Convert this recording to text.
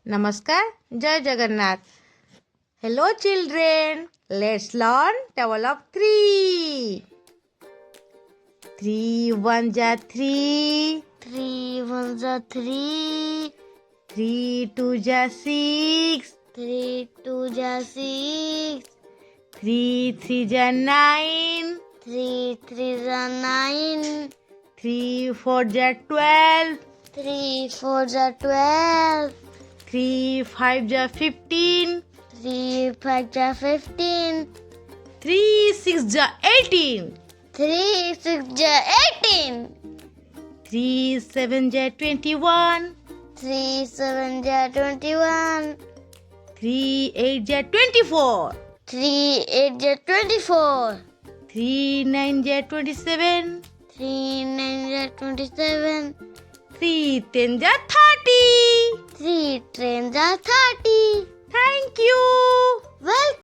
Namaskar, Jai Jagannath. Hello children, let's learn table of 3. 3 1 ja 3, 3 1 ja 3, 3 2 ja 6, 3 2 ja 6, 3 3 ja 9, 3 3 ja 9, 3 4 ja 12, 3 4 ja 12, 3 5 ja 15, 3 5 ja 15, 3 6 ja 18, 3 6 ja 18, 3 7 ja 21, 3 7 ja 21, 3 8 ja 24, 3 8 ja 24, 3 9 ja 27, 3 9 ja 27, 3 10 ja 30. 3 10 ja 30. Thank you.